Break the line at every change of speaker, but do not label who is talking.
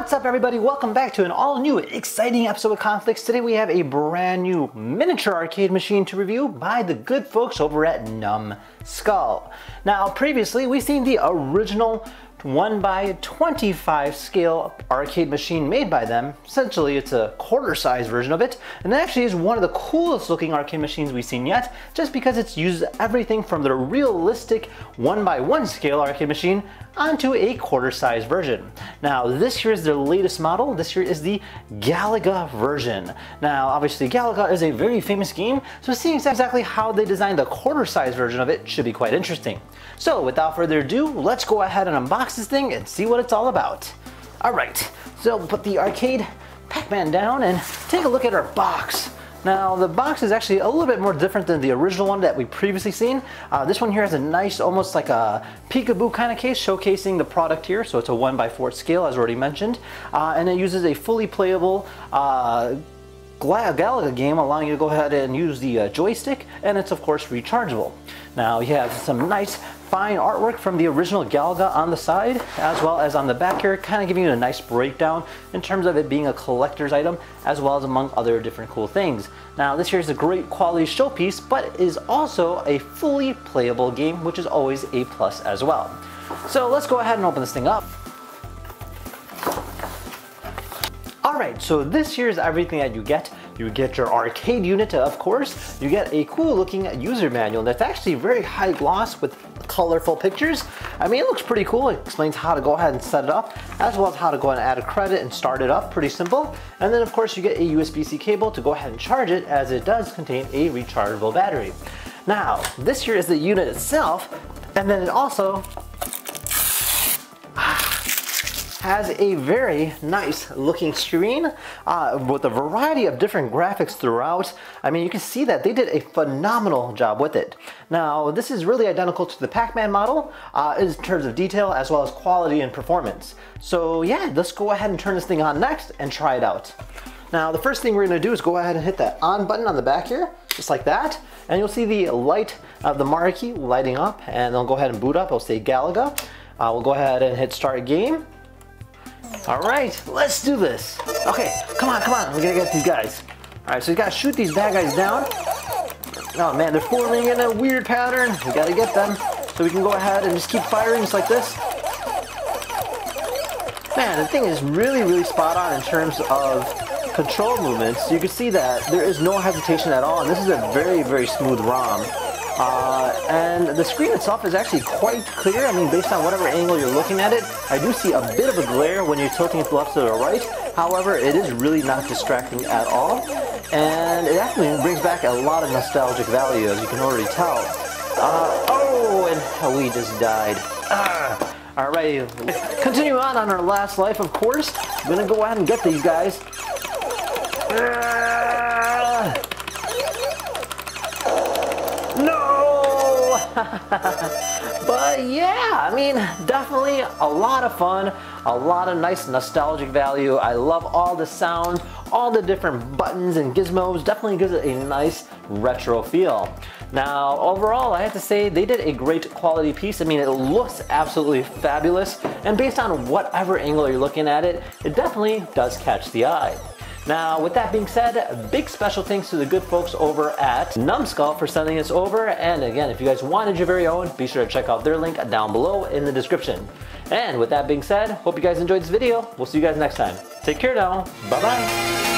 What's up, everybody? Welcome back to an all-new exciting episode of Conflicts. Today we have a brand new miniature arcade machine to review by the good folks over at Numskull. Now previously we've seen the original 1x25 scale arcade machine made by them. Essentially it's a quarter size version of it, and it actually is one of the coolest looking arcade machines we've seen yet, just because it's used everything from the realistic 1x1 scale arcade machine onto a quarter size version. Now this here is their latest model. This here is the Galaga version. Now obviously Galaga is a very famous game, so seeing exactly how they designed the quarter size version of it should be quite interesting. So without further ado, let's go ahead and unbox this thing and see what it's all about. Alright, so put the arcade Pac-Man down and take a look at our box. Now the box is actually a little bit more different than the original one that we previously seen. This one here has a nice, almost like a peekaboo kind of case showcasing the product here. So it's a 1x4 scale, as already mentioned, and it uses a fully playable Galaga game, allowing you to go ahead and use the joystick, and it's of course rechargeable. Now you have some nice fine artwork from the original Galaga on the side, as well as on the back here, kind of giving you a nice breakdown in terms of it being a collector's item, as well as among other different cool things. Now this here is a great quality showpiece, but is also a fully playable game, which is always a plus as well. So let's go ahead and open this thing up. Alright, so this here is everything that you get. You get your arcade unit, of course. You get a cool looking user manual that's actually very high gloss with colorful pictures. I mean, it looks pretty cool. It explains how to go ahead and set it up, as well as how to go ahead and add a credit and start it up. Pretty simple. And then of course you get a USB-C cable to go ahead and charge it, as it does contain a rechargeable battery. Now, this here is the unit itself, and then it also has a very nice looking screen with a variety of different graphics throughout. I mean, you can see that they did a phenomenal job with it. Now, this is really identical to the Pac-Man model in terms of detail, as well as quality and performance. So yeah, let's go ahead and turn this thing on next and try it out. Now, the first thing we're gonna do is go ahead and hit that on button on the back here, just like that. And you'll see the light of the marquee lighting up, and they'll go ahead and boot up. It'll say Galaga. We'll go ahead and hit start game. Alright, let's do this. Okay, come on, we're gonna get these guys. Alright, so you gotta shoot these bad guys down. Oh man, they're forming in a weird pattern. We gotta get them. So we can go ahead and just keep firing just like this. Man, the thing is really spot on in terms of control movements. You can see that there is no hesitation at all, and this is a very smooth ROM. And the screen itself is actually quite clear. I mean, based on whatever angle you're looking at it, I do see a bit of a glare when you're tilting it to the left or the right. However, it is really not distracting at all. And it actually brings back a lot of nostalgic value, as you can already tell. Oh, and we just died. Alrighty, continue on our last life, of course. I'm gonna go ahead and get these guys. But yeah, I mean, definitely a lot of fun, a lot of nice nostalgic value. I love all the sound, all the different buttons and gizmos. Definitely gives it a nice retro feel. Now, overall, I have to say they did a great quality piece. I mean, it looks absolutely fabulous, and based on whatever angle you're looking at it, it definitely does catch the eye. Now, with that being said, big special thanks to the good folks over at Numskull for sending this over. And again, if you guys wanted your very own, be sure to check out their link down below in the description. And with that being said, hope you guys enjoyed this video. We'll see you guys next time. Take care now. Bye-bye.